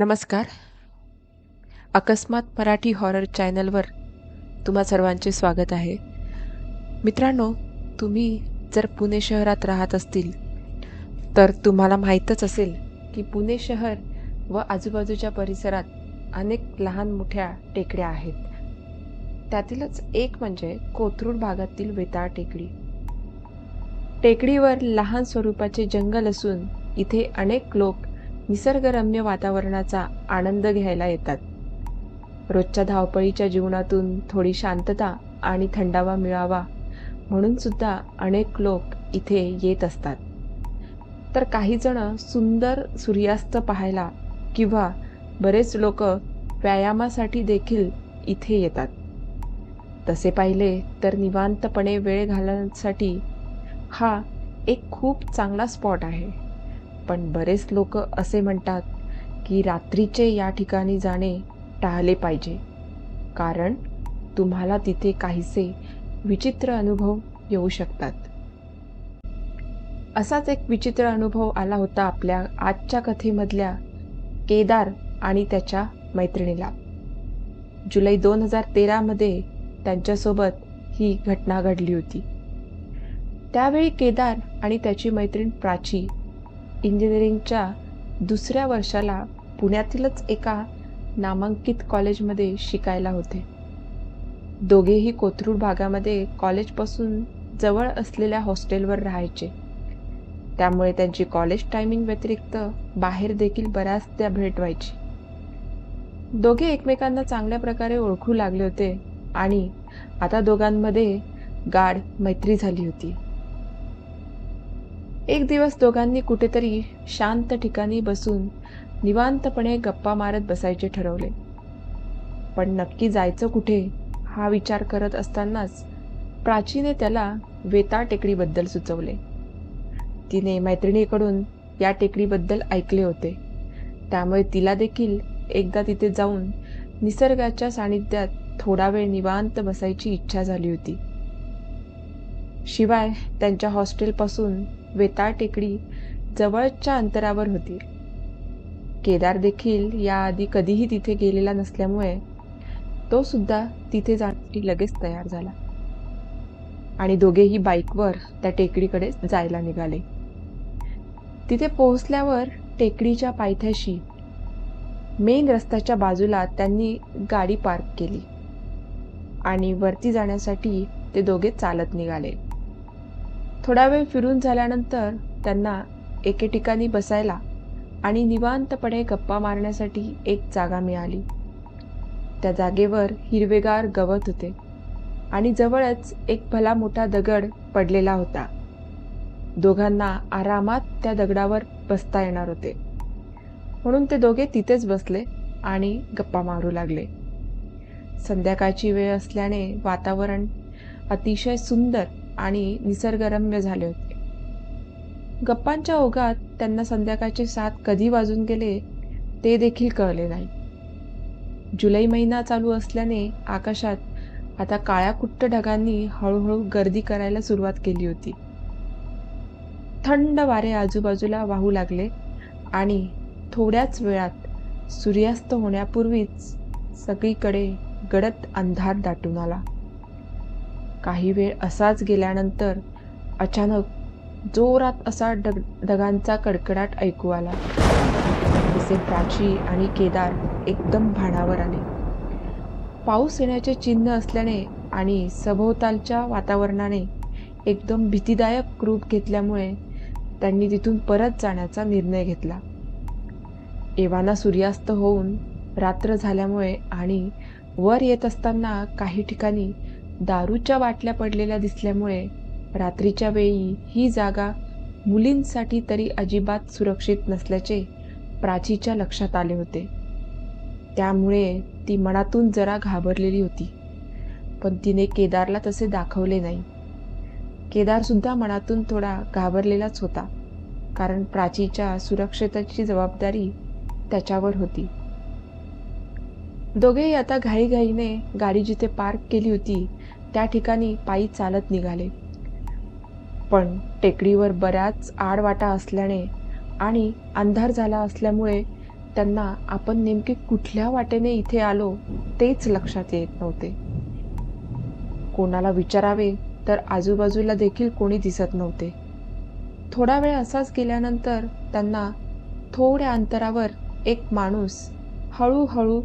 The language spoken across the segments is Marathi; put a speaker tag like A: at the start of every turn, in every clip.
A: नमस्कार. अकस्मात मराठी हॉरर चॅनलवर तुम्हा सर्वांचे स्वागत आहे. मित्रांनो, तुम्ही जर पुणे शहरात राहत असतील तर तुम्हाला माहीतच असेल की पुणे शहर व आजूबाजूच्या परिसरात अनेक लहान मोठ्या टेकड्या आहेत. त्यातीलच एक म्हणजे कोथरूड भागातील वेताळ टेकडी. टेकडीवर लहान स्वरूपाचे जंगल असून इथे अनेक लोक निसर्गरम्य वातावरणाचा आनंद घ्यायला येतात. रोजच्या धावपळीच्या जीवनातून थोडी शांतता आणि थंडावा मिळावा म्हणून सुद्धा अनेक लोक इथे येत असतात. तर काही जण सुंदर सूर्यास्त पाहायला किंवा बरेच लोक व्यायामासाठी देखील इथे येतात. तसे पाहिले तर निवांतपणे वेळ घालवण्यासाठी हा एक खूप चांगला स्पॉट आहे. पण बरेच लोक असे म्हणतात की रात्रीचे या ठिकाणी जाणे टाळले पाहिजे, कारण तुम्हाला तिथे काहीसे विचित्र अनुभव येऊ शकतात. असाच एक विचित्र अनुभव आला होता आपल्या आजच्या कथेमधल्या केदार आणि त्याच्या मैत्रिणीला. जुलै 2013 मध्ये त्यांच्यासोबत ही घटना घडली होती. त्यावेळी केदार आणि त्याची मैत्रीण प्राची इंजिनिअरिंगच्या दुसऱ्या वर्षाला पुण्यातीलच एका नामांकित कॉलेजमध्ये शिकायला होते. दोघेही कोथरूड भागामध्ये कॉलेजपासून जवळ असलेल्या हॉस्टेलवर राहायचे. त्यामुळे त्यांची कॉलेज टायमिंग व्यतिरिक्त बाहेर देखील बऱ्याचदा भेट व्हायची. दोघे एकमेकांना चांगल्या प्रकारे ओळखू लागले होते आणि आता दोघांमध्ये गाढ मैत्री झाली होती. एक दिवस दोघांनी कुठेतरी शांत ठिकाणी बसून निवांतपणे गप्पा मारत बसायचे ठरवले. पण नक्की जायचं कुठे हा विचार करत असतानाच प्राचीने त्याला वेताळ टेकडीबद्दल सुचवले. तिने मैत्रिणीकडून या टेकडीबद्दल ऐकले होते, त्यामुळे तिला देखील एकदा तिथे जाऊन निसर्गाच्या सानिध्यात थोडा वेळ निवांत बसायची इच्छा झाली होती. शिवाय त्यांच्या हॉस्टेलपासून वेताळ टेकडी जवळच्या अंतरावर होती. केदार देखील याआधी कधीही तिथे गेलेला नसल्यामुळे तो सुद्धा तिथे जाण्यासाठी लगेच तयार झाला आणि दोघेही बाईकवर त्या टेकडीकडे जायला निघाले. तिथे पोहोचल्यावर टेकडीच्या पायथ्याशी मेन रस्त्याच्या बाजूला त्यांनी गाडी पार्क केली आणि वरती जाण्यासाठी ते दोघे चालत निघाले. थोडा वेळ फिरून झाल्यानंतर त्यांना एके ठिकाणी बसायला आणि निवांतपणे गप्पा मारण्यासाठी एक जागा मिळाली. त्या जागेवर हिरवेगार गवत होते आणि जवळच एक भला मोठा दगड पडलेला होता. दोघांना आरामात त्या दगडावर बसता येणार होते, म्हणून ते दोघे तिथेच बसले आणि गप्पा मारू लागले. संध्याकाळची वेळ असल्याने वातावरण अतिशय सुंदर आणि निसर्गरम्य झाले होते. गप्पांच्या ओघात त्यांना संध्याकाळचे 7 कधी वाजून गेले ते देखील कळले नाही. जुलै महिना चालू असल्याने आकाशात आता काळ्याकुट्ट ढगांनी हळूहळू गर्दी करायला सुरुवात केली होती. थंड वारे आजूबाजूला वाहू लागले आणि थोड्याच वेळात सूर्यास्त होण्यापूर्वीच सगळीकडे गडद अंधार दाटून आला. काही वेळ असाच गेल्यानंतर अचानक जोरात असा ढगांचा कडकडाट ऐकू आला. तसे प्राची आणि केदार एकदम भानावर आले. पाऊस येण्याचे चिन्ह असल्याने आणि सभोवतालच्या वातावरणाने एकदम भीतीदायक रूप घेतल्यामुळे त्यांनी तिथून परत जाण्याचा निर्णय घेतला. एव्हाना सूर्यास्त होऊन रात्र झाल्यामुळे आणि वर येत असताना काही ठिकाणी दारूच्या बाटल्या पडलेल्या दिसल्यामुळे रात्रीच्या वेळी ही जागा मुलींसाठी तरी अजिबात सुरक्षित नसल्याचे प्राचीच्या लक्षात आले होते. त्यामुळे ती मनातून जरा घाबरलेली होती, पण तिने केदारला तसे दाखवले नाही. केदार सुद्धा मनातून थोडा घाबरलेलाच होता, कारण प्राचीच्या सुरक्षिततेची जबाबदारी त्याच्यावर होती. दोघेही आता घाईघाईने गाडी जिथे पार्क केली होती त्या ठिकाणी पायी चालत निघाले. पण टेकडीवर बऱ्याच आडवाटा असल्याने आणि अंधार झाला असल्यामुळे त्यांना आपण नेमके कुठल्या वाटेने इथे आलो तेच लक्षात येत नव्हते. कोणाला विचारावे तर आजूबाजूला देखील कोणी दिसत नव्हते. थोडा वेळ असाच गेल्यानंतर त्यांना थोड्या अंतरावर एक माणूस हळूहळू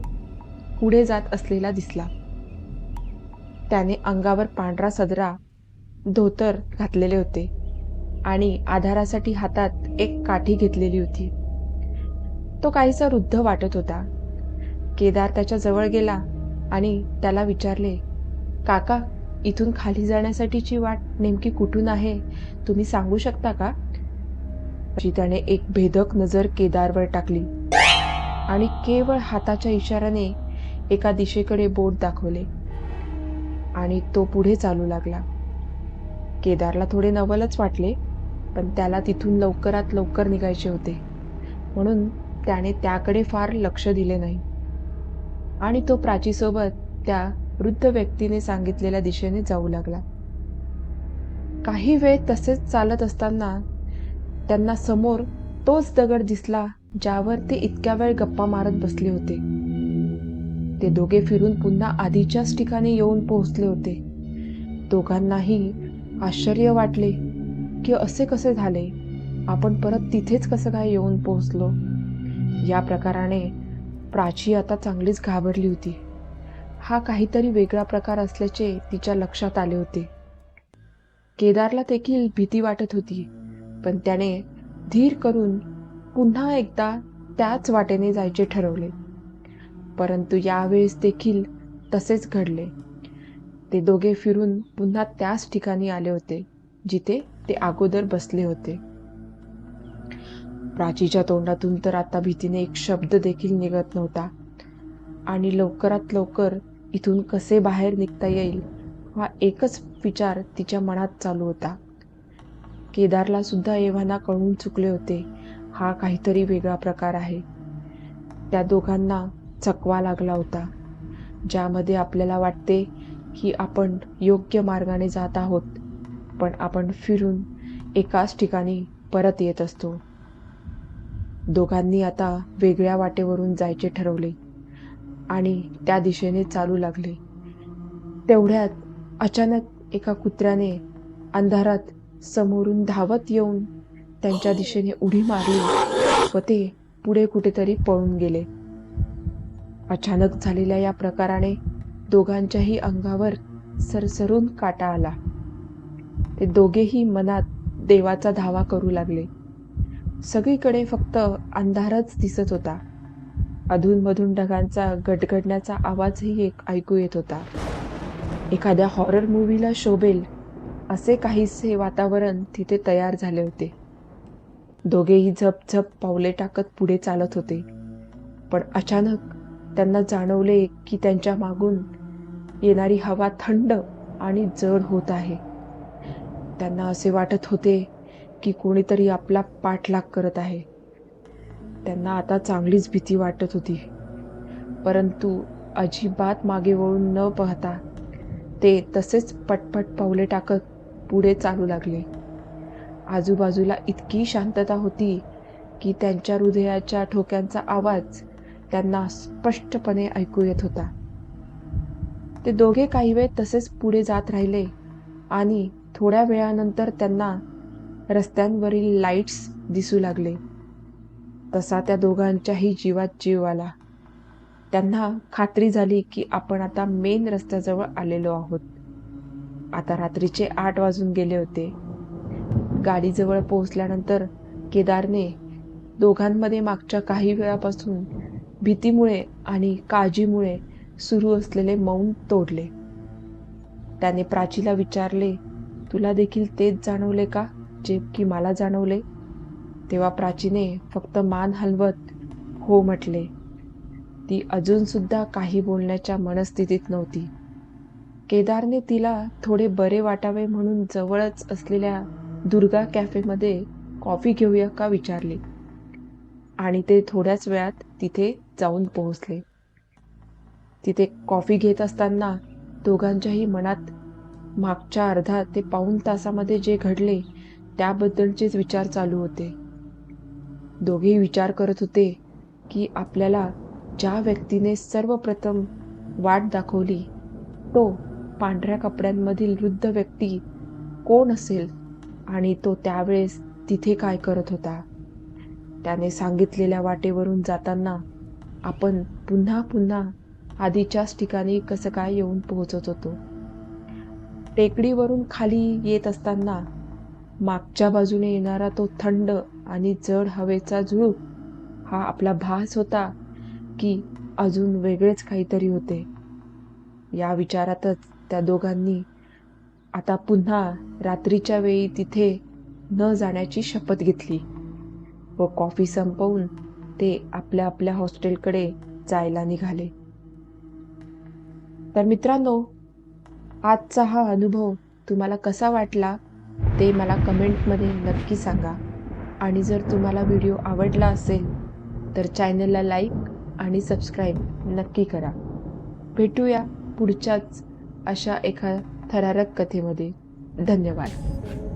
A: पुढे जात असलेला दिसला. त्याने अंगावर पांढरा सदरा, धोतर घातलेले होते आणि आधारासाठी हातात एक काठी घेतलेली होती. तो काहीसा वृद्ध वाटत होता. केदार त्याच्या जवळ गेला आणि त्याला विचारले, काका, इथून खाली जाण्यासाठीची वाट नेमकी कुठून आहे, तुम्ही सांगू शकता का? त्याने एक भेदक नजर केदारवर टाकली आणि केवळ हाताच्या इशाऱ्याने एका दिशेकडे बोट दाखवले आणि तो पुढे चालू लागला. केदारला थोडे नवलच वाटले, पण त्याला तिथून लवकरात लवकर निघायचे होते, म्हणून त्याने त्याकडे फार लक्ष दिले नाही आणि तो प्राचीसोबत त्या वृद्ध व्यक्तीने सांगितलेल्या दिशेने जाऊ लागला. काही वेळ तसेच चालत असताना त्यांना समोर तोच दगड दिसला ज्यावर ते इतक्या वेळ गप्पा मारत बसले होते. ते दोघे फिरून पुन्हा आधीच्याच ठिकाणी येऊन पोहोचले होते. दोघांनाही आश्चर्य वाटले की असे कसे झाले, आपण परत तिथेच कसं काय येऊन पोहोचलो. या प्रकाराने प्राची आता चांगलीच घाबरली होती. हा काहीतरी वेगळा प्रकार असल्याचे तिच्या लक्षात आले होते. केदारला देखील भीती वाटत होती, पण त्याने धीर करून पुन्हा एकदा त्याच वाटेने जायचे ठरवले. परंतु यावेळेस देखील तसेच घडले. ते दोघे फिरून पुन्हा त्याच ठिकाणी आले होते जिथे ते अगोदर बसले होते. प्राचीच्या तोंडातून तर आता भीतीने एक शब्द देखील निघत नव्हता आणि लवकरात लवकर इथून कसे बाहेर निघता येईल हा एकच विचार तिच्या मनात चालू होता. केदारला सुद्धा एव्हाना कळून चुकले होते, हा काहीतरी वेगळा प्रकार आहे. त्या दोघांना चकवा लागला होता, ज्यामध्ये आपल्याला वाटते की आपण योग्य मार्गाने जात आहोत, पण आपण फिरून एकाच ठिकाणी परत येत असतो. दोघांनी आता वेगळ्या वाटेवरून जायचे ठरवले आणि त्या दिशेने चालू लागले. तेवढ्यात अचानक एका कुत्र्याने अंधारात समोरून धावत येऊन त्यांच्या दिशेने उडी मारली व ते पुढे कुठेतरी पळून गेले. अचानक झालेल्या या प्रकाराने दोघांच्याही अंगावर सरसरून काटा आला. ते दोघेही मनात देवाचा धावा करू लागले. सगळीकडे फक्त अंधारच दिसत होता. अधूनमधून ढगांचा गडगडण्याचा आवाजही एक ऐकू येत होता. एखाद्या हॉरर मूव्हीला शोभेल असे काहीसे वातावरण तिथे तयार झाले होते. दोघेही झपझप पावले टाकत पुढे चालत होते, पण अचानक त्यांना जाणवले की त्यांच्या मागून येणारी हवा थंड आणि जड होत आहे. त्यांना असे वाटत होते की कोणीतरी आपला पाठलाग करत आहे. त्यांना आता चांगलीच भीती वाटत होती, परंतु अजिबात मागे वळून न पाहता ते तसेच पटपट पावले टाकत पुढे चालू लागले. आजूबाजूला इतकी शांतता होती की त्यांच्या हृदयाच्या ठोक्यांचा आवाज त्यांना स्पष्टपणे ऐकू येत होता. ते दोघे काही वेळ तसेच पुढे जात राहिले आणि थोड्या वेळानंतर त्यांना रस्त्यांवरील लाईट्स दिसू लागले. तसा त्या दोघांच्याही जीवात जीव आला. त्यांना खात्री झाली की आपण आता मेन रस्त्याजवळ आलेलो आहोत. आता रात्रीचे 8 वाजून गेले होते. गाडीजवळ पोहोचल्यानंतर केदारने दोघांमध्ये मागच्या काही वेळापासून भीतीमुळे आणि काळजीमुळे सुरू असलेले मौन तोडले. त्याने प्राचीला विचारले, तुला देखील तेच जाणवले का जे की मला जाणवले? तेव्हा प्राचीने फक्त मान हलवत हो म्हटले. ती अजून सुद्धा काही बोलण्याच्या मनस्थितीत नव्हती. केदारने तिला थोडे बरे वाटावे म्हणून जवळच असलेल्या दुर्गा कॅफेमध्ये कॉफी घेऊया का विचारले आणि ते थोड्याच वेळात तिथे जाऊन पोहोचले. तिथे कॉफी घेत असताना दोघांच्याही मनात मागच्या अर्धा ते पाऊण तासामध्ये जे घडले त्याबद्दलचेच विचार चालू होते. दोघेही विचार करत होते की आपल्याला ज्या व्यक्तीने सर्वप्रथम वाट दाखवली तो पांढऱ्या कपड्यांमधील वृद्ध व्यक्ती कोण असेल आणि तो त्यावेळेस तिथे काय करत होता. त्याने सांगितलेल्या वाटेवरून जाताना आपण पुन्हा पुन्हा आधीच्याच ठिकाणी कसं काय येऊन पोहोचत होतो. टेकडीवरून खाली येत असताना मागच्या बाजूने येणारा तो थंड आणि जड हवेचा झुळूक हा आपला भास होता की अजून वेगळेच काहीतरी होते. या विचारातच त्या दोघांनी आता पुन्हा रात्रीच्या वेळी तिथे न जाण्याची शपथ घेतली व कॉफी संपवून ते आपल्या आपल्या हॉस्टेलकडे जायला निघाले. तर मित्रांनो, आजचा हा अनुभव तुम्हाला कसा वाटला ते मला कमेंटमध्ये नक्की सांगा. आणि जर तुम्हाला व्हिडिओ आवडला असेल तर चॅनलला लाईक आणि सबस्क्राईब नक्की करा. भेटूया पुढच्याच अशा एका थरारक कथेमध्ये. धन्यवाद.